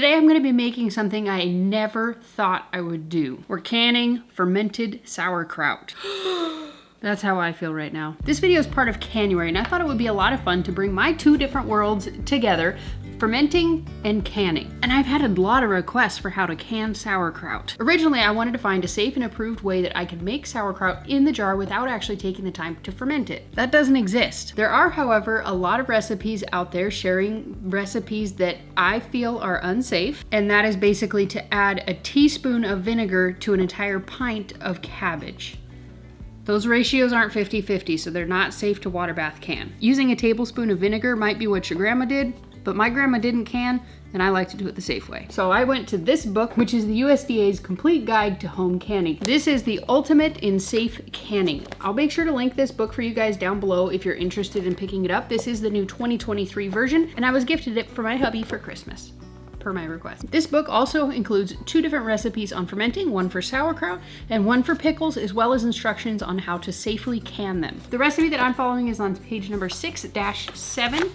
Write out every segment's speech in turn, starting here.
Today I'm going to be making something I never thought I would do. We're canning fermented sauerkraut. That's how I feel right now. This video is part of Canuary, and I thought it would be a lot of fun to bring my two different worlds together, fermenting and canning. And I've had a lot of requests for how to can sauerkraut. Originally, I wanted to find a safe and approved way that I could make sauerkraut in the jar without actually taking the time to ferment it. That doesn't exist. There are, however, a lot of recipes out there sharing recipes that I feel are unsafe, and that is basically to add a teaspoon of vinegar to an entire pint of cabbage. Those ratios aren't 50-50, so they're not safe to water bath can. Using a tablespoon of vinegar might be what your grandma did, but my grandma didn't can, and I like to do it the safe way. So I went to this book, which is the USDA's Complete Guide to Home Canning. This is the ultimate in safe canning. I'll make sure to link this book for you guys down below if you're interested in picking it up. This is the new 2023 version, and I was gifted it for my hubby for Christmas, per my request. This book also includes 2 different recipes on fermenting, one for sauerkraut and one for pickles, as well as instructions on how to safely can them. The recipe that I'm following is on page number 6-7.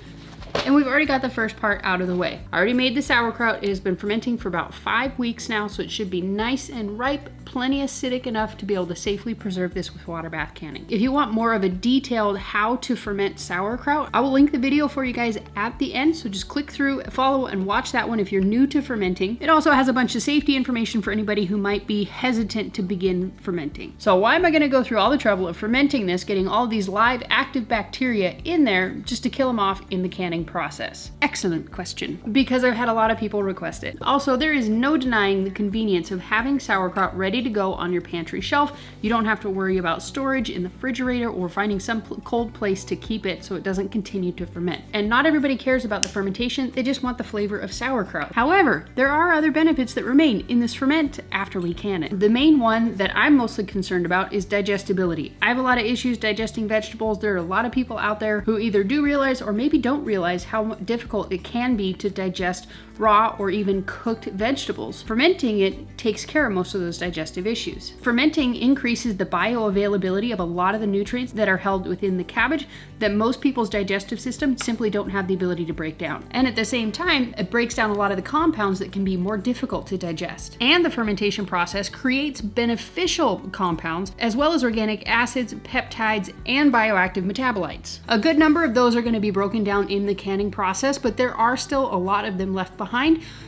And we've already got the first part out of the way. I already made the sauerkraut. It has been fermenting for about 5 weeks now, so it should be nice and ripe, plenty acidic enough to be able to safely preserve this with water bath canning. If you want more of a detailed how to ferment sauerkraut, I will link the video for you guys at the end, so just click through, follow, and watch that one if you're new to fermenting. It also has a bunch of safety information for anybody who might be hesitant to begin fermenting. So why am I going to go through all the trouble of fermenting this, getting all these live active bacteria in there just to kill them off in the canning process? Excellent question, because I've had a lot of people request it. Also, there is no denying the convenience of having sauerkraut ready to go on your pantry shelf. You don't have to worry about storage in the refrigerator or finding some cold place to keep it so it doesn't continue to ferment. And not everybody cares about the fermentation, they just want the flavor of sauerkraut. However, there are other benefits that remain in this ferment after we can it. The main one that I'm mostly concerned about is digestibility. I have a lot of issues digesting vegetables. There are a lot of people out there who either do realize or maybe don't realize how difficult it can be to digest raw or even cooked vegetables. Fermenting it takes care of most of those digestive issues. Fermenting increases the bioavailability of a lot of the nutrients that are held within the cabbage that most people's digestive system simply don't have the ability to break down. And at the same time, it breaks down a lot of the compounds that can be more difficult to digest. And the fermentation process creates beneficial compounds as well as organic acids, peptides, and bioactive metabolites. A good number of those are going to be broken down in the canning process, but there are still a lot of them left behind.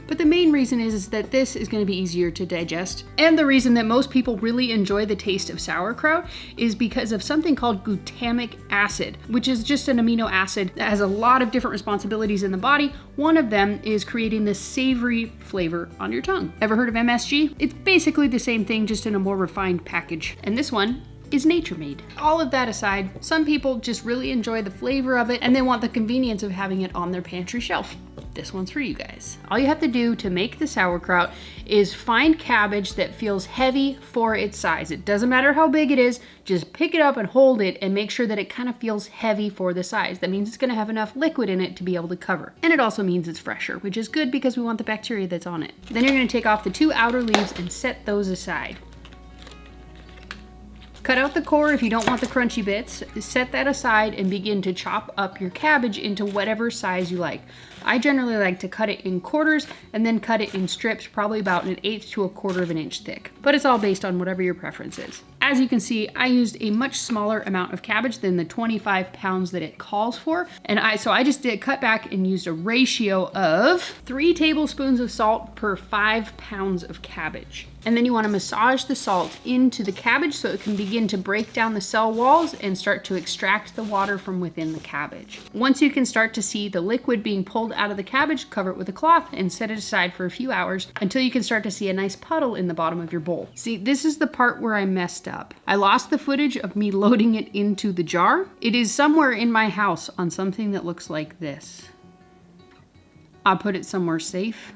But the main reason is that this is going to be easier to digest. And the reason that most people really enjoy the taste of sauerkraut is because of something called glutamic acid, which is just an amino acid that has a lot of different responsibilities in the body. One of them is creating this savory flavor on your tongue. Ever heard of MSG? It's basically the same thing, just in a more refined package. And this one is nature made. All of that aside, some people just really enjoy the flavor of it and they want the convenience of having it on their pantry shelf. This one's for you guys. All you have to do to make the sauerkraut is find cabbage that feels heavy for its size. It doesn't matter how big it is, just pick it up and hold it and make sure that it kind of feels heavy for the size. That means it's gonna have enough liquid in it to be able to cover. And it also means it's fresher, which is good because we want the bacteria that's on it. Then you're gonna take off the 2 outer leaves and set those aside. Cut out the core if you don't want the crunchy bits, set that aside and begin to chop up your cabbage into whatever size you like. I generally like to cut it in quarters and then cut it in strips, probably about 1/8 to 1/4 of an inch thick. But it's all based on whatever your preference is. As you can see, I used a much smaller amount of cabbage than the 25 pounds that it calls for. And so I just did cut back and used a ratio of 3 tablespoons of salt per 5 pounds of cabbage. And then you want to massage the salt into the cabbage so it can begin to break down the cell walls and start to extract the water from within the cabbage. Once you can start to see the liquid being pulled out of the cabbage, cover it with a cloth and set it aside for a few hours until you can start to see a nice puddle in the bottom of your bowl. See, this is the part where I messed up. I lost the footage of me loading it into the jar. It is somewhere in my house on something that looks like this. I put it somewhere safe.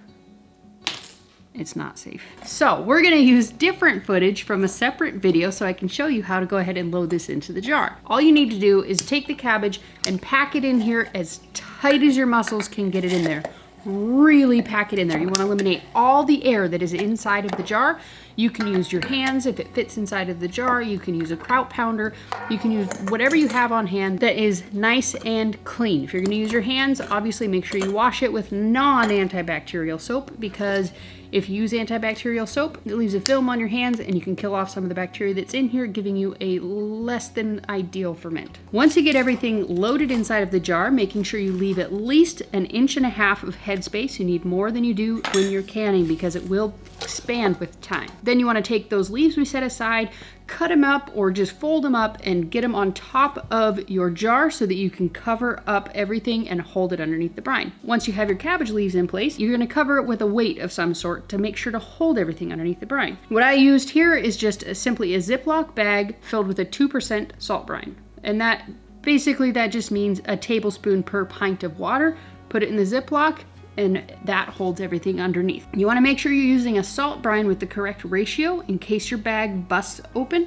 It's not safe. So we're gonna use different footage from a separate video so I can show you how to go ahead and load this into the jar. All you need to do is take the cabbage and pack it in here as tight as your muscles can get it in there. really pack it in there. You want to eliminate all the air that is inside of the jar. You can use your hands if it fits inside of the jar. You can use a kraut pounder. You can use whatever you have on hand that is nice and clean. If you're going to use your hands, obviously make sure you wash it with non-antibacterial soap, because if you use antibacterial soap, it leaves a film on your hands and you can kill off some of the bacteria that's in here, giving you a less than ideal ferment. Once you get everything loaded inside of the jar, making sure you leave at least 1.5 inches of headspace. You need more than you do when you're canning because it will expand with time. Then you want to take those leaves we set aside, cut them up or just fold them up and get them on top of your jar so that you can cover up everything and hold it underneath the brine. Once you have your cabbage leaves in place, you're going to cover it with a weight of some sort to make sure to hold everything underneath the brine. What I used here is just simply a Ziploc bag filled with a 2% salt brine. And that just means a tablespoon per pint of water. Put it in the Ziploc, and that holds everything underneath. You want to make sure you're using a salt brine with the correct ratio in case your bag busts open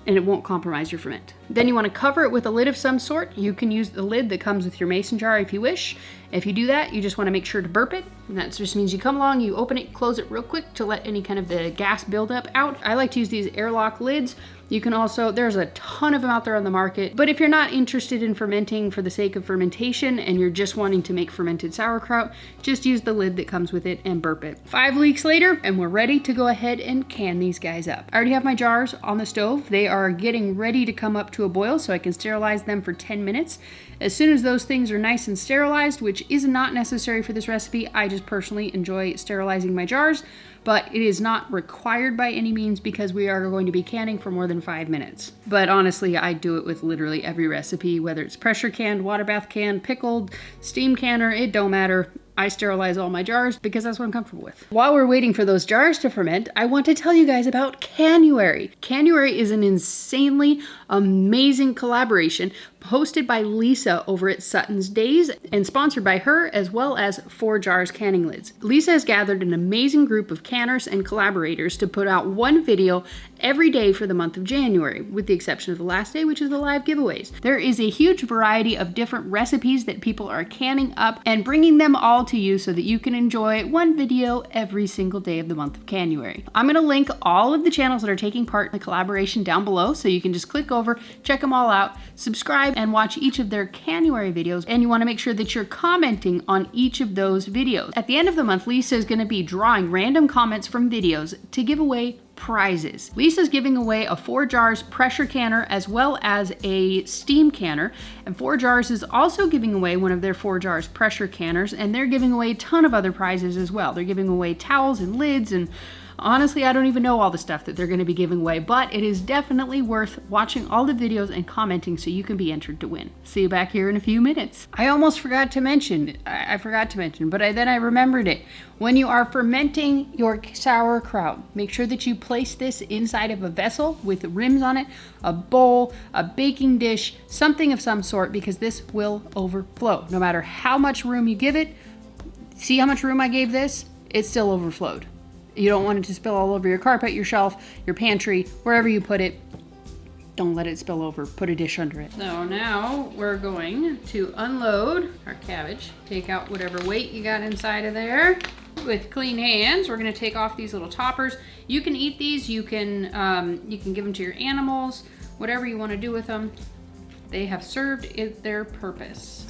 and it won't compromise your ferment. Then you want to cover it with a lid of some sort. You can use the lid that comes with your mason jar if you wish. If you do that, you just want to make sure to burp it. And that just means you come along, you open it, close it real quick to let any kind of the gas buildup out. I like to use these airlock lids. You can also, there's a ton of them out there on the market, but if you're not interested in fermenting for the sake of fermentation and you're just wanting to make fermented sauerkraut, just use the lid that comes with it and burp it. 5 weeks later, and we're ready to go ahead and can these guys up. I already have my jars on the stove. They are getting ready to come up to a boil so I can sterilize them for 10 minutes. As soon as those things are nice and sterilized, which is not necessary for this recipe, I just personally enjoy sterilizing my jars, but it is not required by any means because we are going to be canning for more than 5 minutes. But honestly, I do it with literally every recipe, whether it's pressure canned, water bath canned, pickled, steam canner, it don't matter. I sterilize all my jars because that's what I'm comfortable with. While we're waiting for those jars to ferment, I want to tell you guys about Canuary. Canuary is an insanely amazing collaboration hosted by Leisa over at Suttons Daze and sponsored by her, as well as 4 Jars Canning Lids. Leisa has gathered an amazing group of canners and collaborators to put out one video every day for the month of January, with the exception of the last day, which is the live giveaways. There is a huge variety of different recipes that people are canning up and bringing them all to you so that you can enjoy one video every single day of the month of Canuary. I'm going to link all of the channels that are taking part in the collaboration down below, so you can just click over, check them all out, subscribe, and watch each of their Canuary videos. And you want to make sure that you're commenting on each of those videos. At the end of the month, Leisa is going to be drawing random comments from videos to give away prizes. Leisa's giving away a 4 Jars pressure canner as well as a steam canner, and 4 Jars is also giving away one of their 4 Jars pressure canners, and they're giving away a ton of other prizes as well. They're giving away towels and lids, and honestly, I don't even know all the stuff that they're going to be giving away, but it is definitely worth watching all the videos and commenting so you can be entered to win. See you back here in a few minutes. I almost forgot to mention, but then I remembered it. When you are fermenting your sauerkraut, make sure that you place this inside of a vessel with rims on it, a bowl, a baking dish, something of some sort, because this will overflow. No matter how much room you give it, see how much room I gave this? It still overflowed. You don't want it to spill all over your carpet, your shelf, your pantry, wherever you put it. Don't let it spill over. Put a dish under it. So now we're going to unload our cabbage. Take out whatever weight you got inside of there. With clean hands, we're going to take off these little toppers. You can eat these. You can give them to your animals. Whatever you want to do with them. They have served their purpose.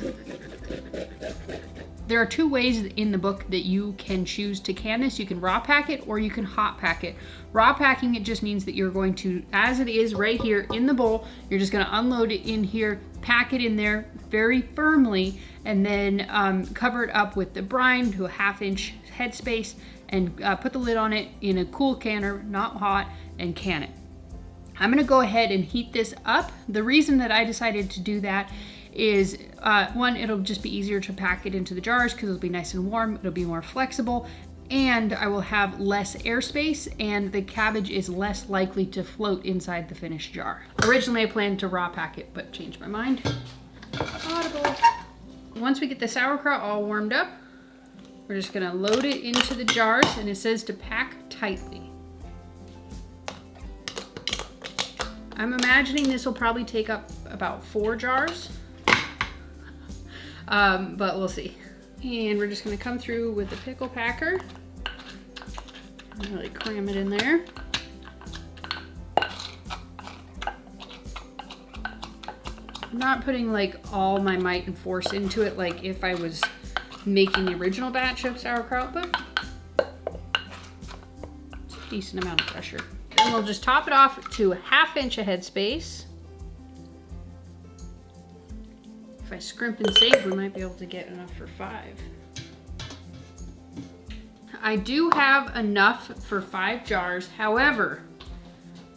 There are 2 ways in the book that you can choose to can this. You can raw pack it or you can hot pack it. Raw packing it just means that you're going to, as it is right here in the bowl, you're just going to unload it in here, pack it in there very firmly, and then cover it up with the brine to a 1/2 inch headspace, and put the lid on it in a cool canner, not hot, and can it. I'm going to go ahead and heat this up. The reason that I decided to do that is one, it'll just be easier to pack it into the jars because it'll be nice and warm, it'll be more flexible, and I will have less airspace, and the cabbage is less likely to float inside the finished jar. Originally I planned to raw pack it, but changed my mind. Audible. Once we get the sauerkraut all warmed up, we're just gonna load it into the jars, and it says to pack tightly. I'm imagining this will probably take up about 4 jars. But we'll see. And we're just gonna come through with the pickle packer and really cram it in there. I'm not putting like all my might and force into it like if I was making the original batch of sauerkraut, but it's a decent amount of pressure. And we'll just top it off to 1/2 inch a headspace. If I scrimp and save, we might be able to get enough for 5. I do have enough for 5 jars. However,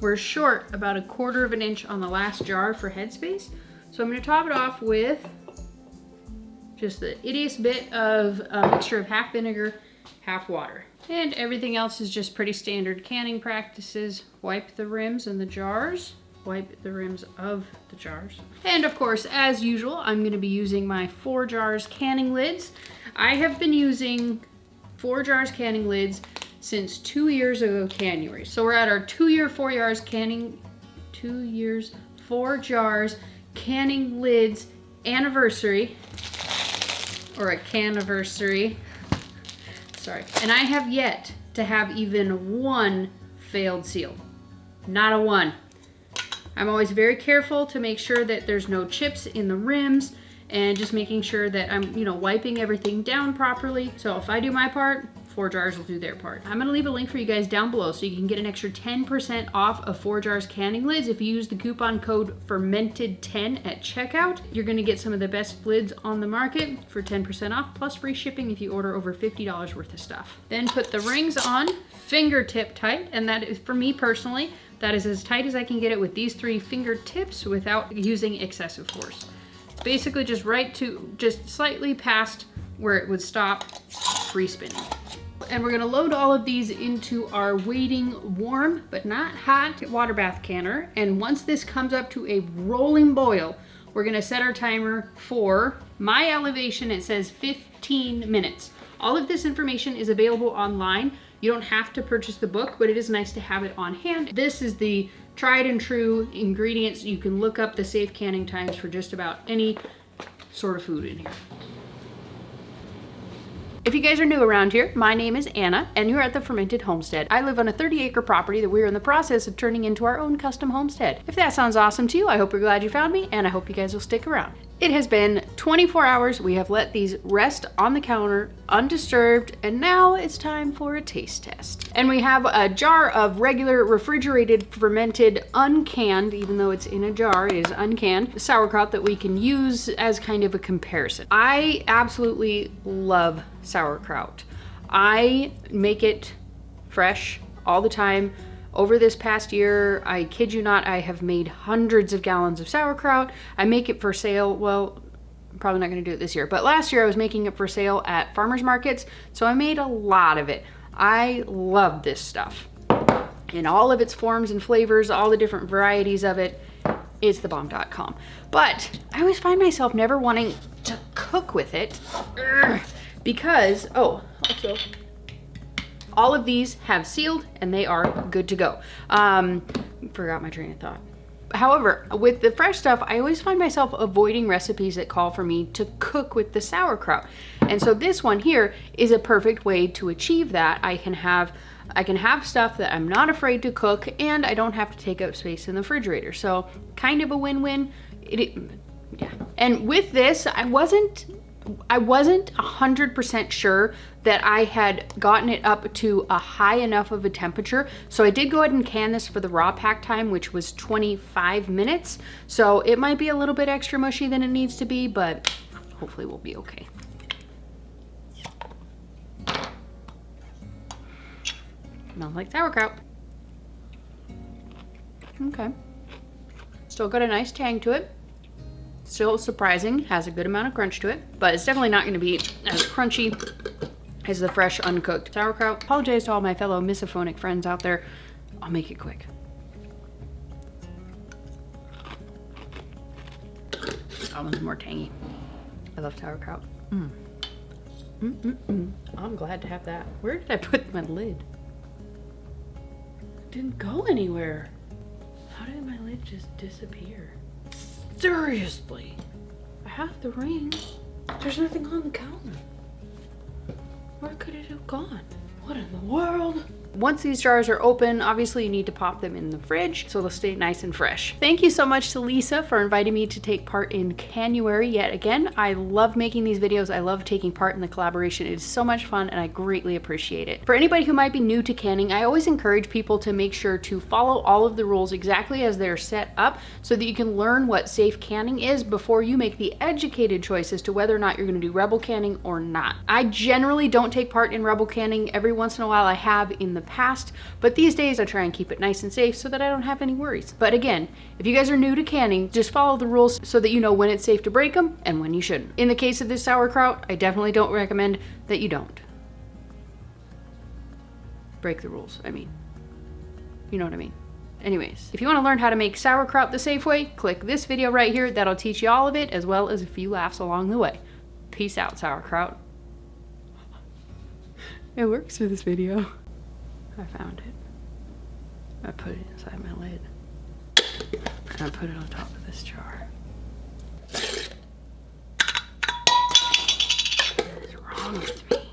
we're short about 1/4 inch on the last jar for headspace. So I'm gonna top it off with just the ittiest bit of a mixture of 1/2 vinegar, 1/2 water. And everything else is just pretty standard canning practices. Wipe the rims and the jars. Wipe the rims of the jars. And of course, as usual, I'm gonna be using my 4 jars canning lids. I have been using 4 jars canning lids since 2 years ago Canuary. So we're at our 2-year, 4 jars canning, 2 years, 4 jars canning lids anniversary, or a caniversary. Sorry. And I have yet to have even 1 failed seal. Not a 1. I'm always very careful to make sure that there's no chips in the rims and just making sure that I'm, wiping everything down properly. So if I do my part, 4 jars will do their part. I'm gonna leave a link for you guys down below so you can get an extra 10% off of 4 jars canning lids. If you use the coupon code FERMENTED10 at checkout, you're gonna get some of the best lids on the market for 10% off, plus free shipping if you order over $50 worth of stuff. Then put the rings on fingertip tight, and that is, for me personally, that is as tight as I can get it with these 3 fingertips without using excessive force. Basically just slightly past where it would stop free spinning. And we're gonna load all of these into our waiting warm, but not hot water bath canner. And once this comes up to a rolling boil, we're gonna set our timer for my elevation. It says 15 minutes. All of this information is available online. You don't have to purchase the book, but it is nice to have it on hand. This is the tried and true ingredients. You can look up the safe canning times for just about any sort of food in here. If you guys are new around here, my name is Anna, and you're at the Fermented Homestead. I live on a 30-acre property that we're in the process of turning into our own custom homestead. If that sounds awesome to you, I hope you're glad you found me, and I hope you guys will stick around. It has been 24 hours. We have let these rest on the counter undisturbed, and now it's time for a taste test. And we have a jar of regular refrigerated, fermented, uncanned, even though it's in a jar, it is uncanned, sauerkraut that we can use as kind of a comparison. I absolutely love sauerkraut. I make it fresh all the time. Over this past year, I kid you not, I have made hundreds of gallons of sauerkraut. I make it for sale. Well, I'm probably not going to do it this year, but last year I was making it for sale at farmers markets, so I made a lot of it. I love this stuff in all of its forms and flavors, all the different varieties of it. It's thebomb.com. But I always find myself never wanting to cook with it because, also, all of these have sealed and they are good to go. Forgot my train of thought. However, with the fresh stuff, I always find myself avoiding recipes that call for me to cook with the sauerkraut. And so this one here is a perfect way to achieve that. I can have stuff that I'm not afraid to cook, and I don't have to take up space in the refrigerator. So kind of a win-win. Yeah. And with this, I wasn't 100% sure that I had gotten it up to a high enough of a temperature. So I did go ahead and can this for the raw pack time, which was 25 minutes. So it might be a little bit extra mushy than it needs to be, but hopefully we'll be okay. Smells like sauerkraut. Okay. Still got a nice tang to it. Still surprising, has a good amount of crunch to it, but it's definitely not going to be as crunchy as the fresh uncooked sauerkraut. Apologize to all my fellow misophonic friends out there. I'll make it quick. That one's more tangy. I love sauerkraut. I'm glad to have that. Where did I put my lid? It didn't go anywhere. How did my lid just disappear? Seriously, I have the rings. There's nothing on the counter. Where could it have gone? What in the world? Once these jars are open, obviously you need to pop them in the fridge so they'll stay nice and fresh. Thank you so much to Leisa for inviting me to take part in Canuary yet again. I love making these videos. I love taking part in the collaboration. It is so much fun and I greatly appreciate it. For anybody who might be new to canning, I always encourage people to make sure to follow all of the rules exactly as they're set up so that you can learn what safe canning is before you make the educated choice as to whether or not you're going to do rebel canning or not. I generally don't take part in rebel canning. Every once in a while I have in the past, but these days I try and keep it nice and safe so that I don't have any worries. But again, if you guys are new to canning, just follow the rules so that you know when it's safe to break them and when you shouldn't. In the case of this sauerkraut, I definitely don't recommend that you don't break the rules. I mean, you know what I mean. Anyways, if you want to learn how to make sauerkraut the safe way, click this video right here. That'll teach you all of it as well as a few laughs along the way. Peace out, sauerkraut. It works for this video. I found it. I put it inside my lid. And I put it on top of this jar. What is wrong with me?